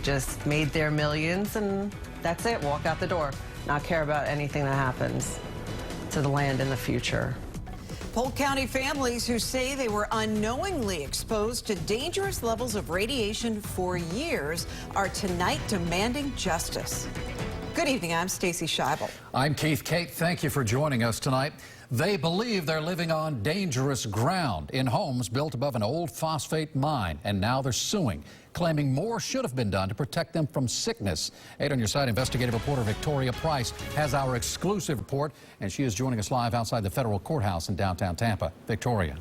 just made their millions and that's it, walk out the door, not care about anything that happens to the land in the future. Polk County families who say they were unknowingly exposed to dangerous levels of radiation for years are tonight demanding justice. Good evening, I'm Stacy Scheibel. I'm Keith Kate. Thank you for joining us tonight. They believe they're living on dangerous ground in homes built above an old phosphate mine, and now they're suing, claiming more should have been done to protect them from sickness. 8 on Your Side investigative reporter Victoria Price has our exclusive report, and she is joining us live outside the federal courthouse in downtown Tampa. Victoria.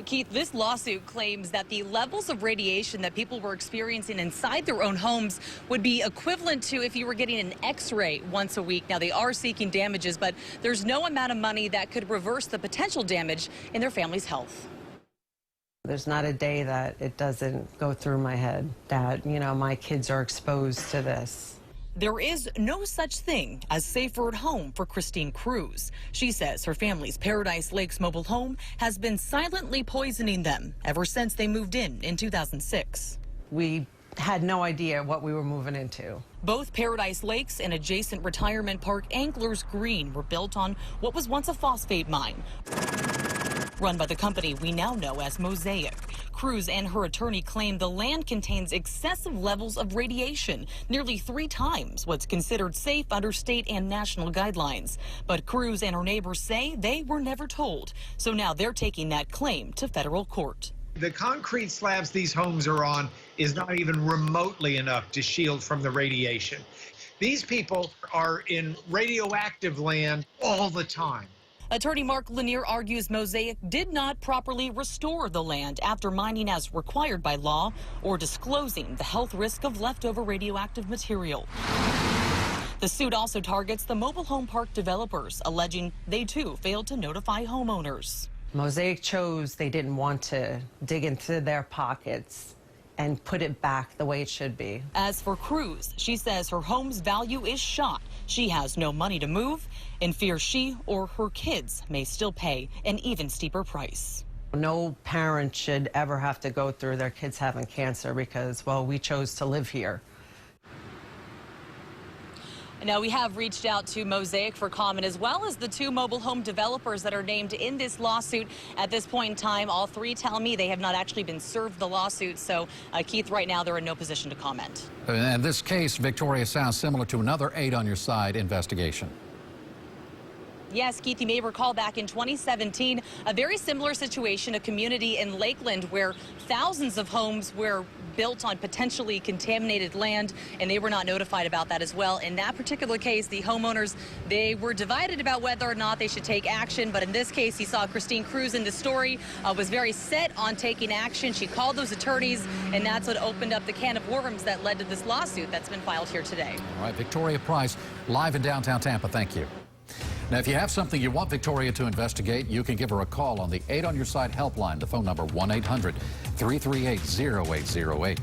Keith, this lawsuit claims that the levels of radiation that people were experiencing inside their own homes would be equivalent to if you were getting an X-ray once a week. Now, they are seeking damages, but there's no amount of money that could reverse the potential damage in their family's health. There's not a day that it doesn't go through my head that, you know, my kids are exposed to this. There is no such thing as safer at home for Christine Cruz. She says her family's Paradise Lakes mobile home has been silently poisoning them ever since they moved in 2006. We had no idea what we were moving into. Both Paradise Lakes and adjacent retirement park Anglers Green were built on what was once a phosphate mine, run by the company we now know as Mosaic. Cruz and her attorney claim the land contains excessive levels of radiation, nearly 3 times what's considered safe under state and national guidelines. But Cruz and her neighbors say they were never told, so now they're taking that claim to federal court. The concrete slabs these homes are on is not even remotely enough to shield from the radiation. These people are in radioactive land all the time. Attorney Mark Lanier argues Mosaic did not properly restore the land after mining as required by law or disclosing the health risk of leftover radioactive material. The suit also targets the mobile home park developers, alleging they too failed to notify homeowners. Mosaic chose they didn't want to dig into their pockets and put it back the way it should be. As for Cruz, she says her home's value is shot. She has no money to move and fears she or her kids may still pay an even steeper price. No parent should ever have to go through their kids having cancer because, well, we chose to live here. Now, we have reached out to Mosaic for comment, as well as the 2 mobile home developers that are named in this lawsuit. At this point in time, all 3 tell me they have not actually been served the lawsuit. So, Keith, right now they're in no position to comment. And this case, Victoria, sounds similar to another 8 on Your Side investigation. Yes, Keith, you may recall back in 2017, a very similar situation, a community in Lakeland where thousands of homes were built on potentially contaminated land, and they were not notified about that as well. In that particular case, the homeowners, they were divided about whether or not they should take action. But in this case, you saw Christine Cruz in the story, was very set on taking action. She called those attorneys, and that's what opened up the can of worms that led to this lawsuit that's been filed here today. All right, Victoria Price, live in downtown Tampa. Thank you. Now, if you have something you want Victoria to investigate, you can give her a call on the 8 on Your Side helpline. The phone number 1-800-338-0808.